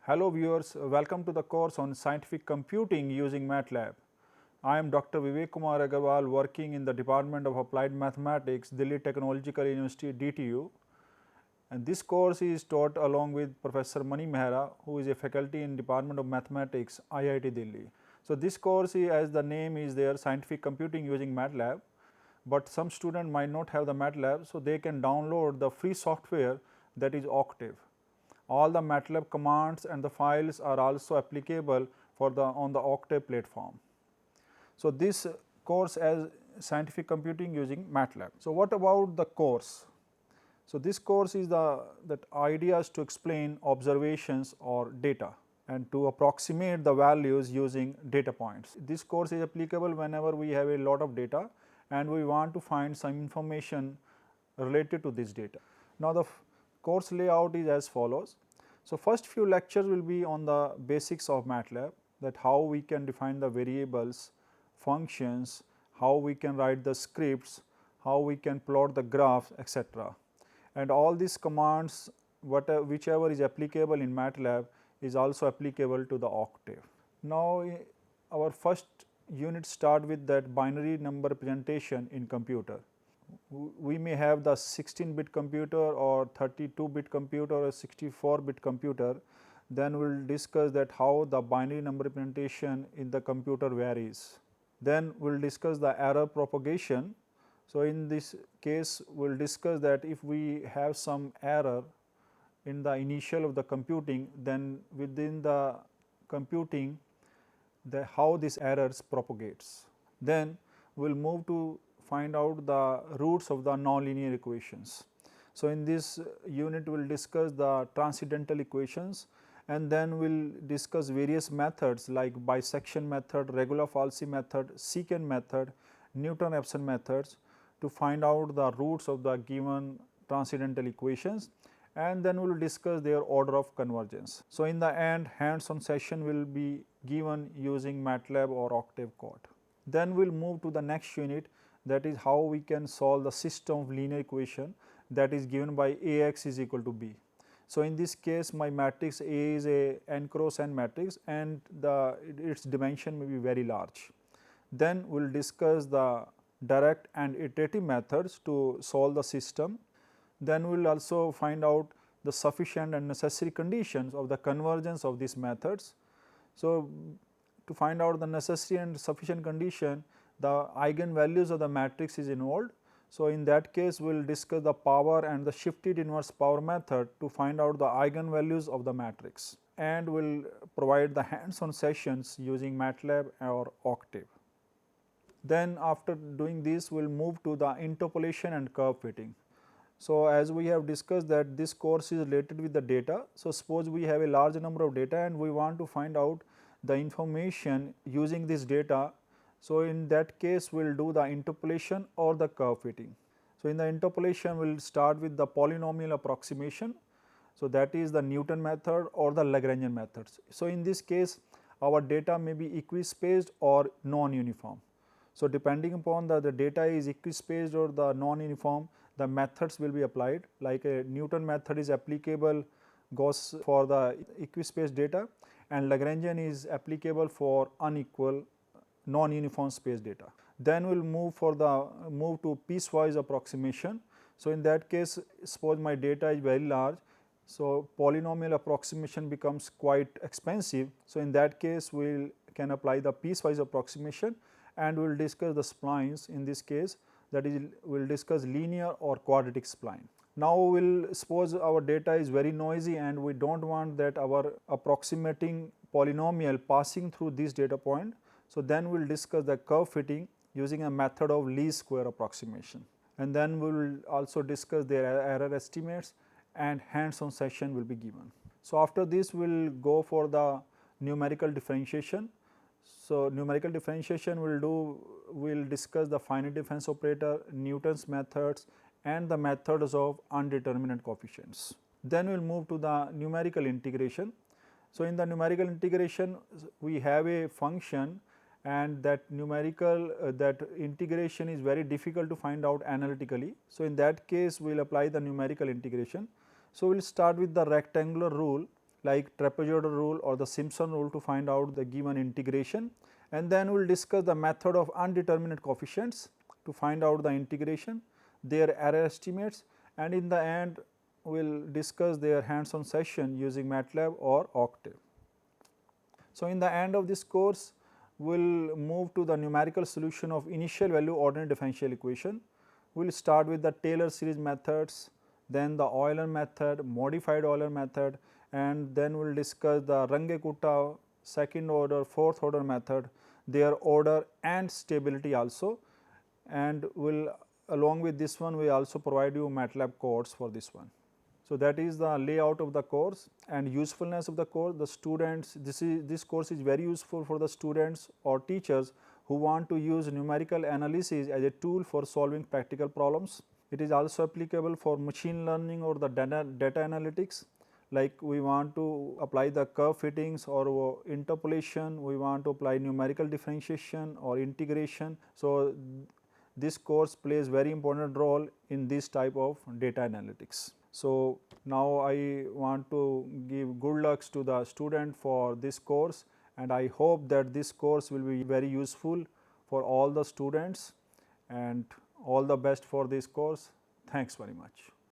Hello viewers, welcome to the course on scientific computing using MATLAB. I am Dr. Vivek Kumar Agarwal working in the Department of Applied Mathematics, Delhi Technological University DTU, and this course is taught along with Professor Mani Mehra, who is a faculty in Department of Mathematics, IIT Delhi. So this course is, as the name is there, scientific computing using MATLAB, but some student might not have the MATLAB, so they can download the free software that is Octave. All the MATLAB commands and the files are also applicable for on the Octave platform. So this course as scientific computing using MATLAB. So what about the course? So this course is that ideas to explain observations or data and to approximate the values using data points. This course is applicable whenever we have a lot of data and we want to find some information related to this data. Now the course layout is as follows. So first few lectures will be on the basics of MATLAB, that how we can define the variables, functions, how we can write the scripts, how we can plot the graphs, etc. And all these commands, whichever is applicable in MATLAB is also applicable to the Octave. Now our first unit start with that binary number representation in computer. We may have the 16-bit computer or 32-bit computer or 64-bit computer. Then we will discuss that how the binary number representation in the computer varies. Then we will discuss the error propagation. So in this case we will discuss that if we have some error in the initial of the computing, then within the computing how this errors propagates. Then we will move to find out the roots of the nonlinear equations. So in this unit we will discuss the transcendental equations, and then we will discuss various methods like bisection method, regular-Falsy method, secant method, Newton-Raphson methods to find out the roots of the given transcendental equations, and then we will discuss their order of convergence. So in the end, hands-on session will be given using MATLAB or Octave code. Then we will move to the next unit, that is how we can solve the system of linear equation that is given by Ax is equal to b. So in this case my matrix A is a n cross n matrix and its dimension may be very large. Then we will discuss the direct and iterative methods to solve the system. Then we will also find out the sufficient and necessary conditions of the convergence of these methods. So to find out the necessary and sufficient condition, the eigenvalues of the matrix is involved. So in that case we will discuss the power and the shifted inverse power method to find out the eigenvalues of the matrix, and we will provide the hands-on sessions using MATLAB or Octave. Then after doing this we will move to the interpolation and curve fitting. So as we have discussed that this course is related with the data. So suppose we have a large number of data and we want to find out the information using this data. So in that case we will do the interpolation or the curve fitting. So in the interpolation we will start with the polynomial approximation. So that is the Newton method or the Lagrangian methods. So in this case our data may be equispaced or non-uniform. So depending upon the data is equispaced or the non-uniform, the methods will be applied. Like a Newton method is applicable, goes for the equispaced data, and Lagrangian is applicable for unequal non-uniform space data. Then we will move to piecewise approximation. So in that case, suppose my data is very large, so polynomial approximation becomes quite expensive. So in that case we can apply the piecewise approximation, and we will discuss the splines in this case, that is we will discuss linear or quadratic spline. Now we will suppose our data is very noisy and we do not want that our approximating polynomial passing through this data point. So then we will discuss the curve fitting using a method of least square approximation, and then we will also discuss their error estimates, and hands-on session will be given. So after this we will go for the numerical differentiation. So numerical differentiation we will discuss the finite difference operator, Newton's methods, and the methods of undeterminate coefficients. Then we will move to the numerical integration. So in the numerical integration we have a function, and that numerical that integration is very difficult to find out analytically. So in that case we will apply the numerical integration. So we will start with the rectangular rule like trapezoidal rule or the Simpson rule to find out the given integration, and then we will discuss the method of undeterminate coefficients to find out the integration, their error estimates, and in the end we will discuss their hands on session using MATLAB or Octave. So, in the end of this course we will move to the numerical solution of initial value ordinary differential equation. We will start with the Taylor series methods, then the Euler method, modified Euler method, and then we will discuss the Runge-Kutta second order, fourth order method, their order and stability also, and will along with this one we also provide you MATLAB codes for this one. So, that is the layout of the course and usefulness of the course. The students, this course is very useful for the students or teachers who want to use numerical analysis as a tool for solving practical problems. It is also applicable for machine learning or the data analytics, like we want to apply the curve fittings or interpolation, we want to apply numerical differentiation or integration. So, this course plays very important role in this type of data analytics. So, now I want to give good lucks to the student for this course, and I hope that this course will be very useful for all the students, and all the best for this course. Thanks very much.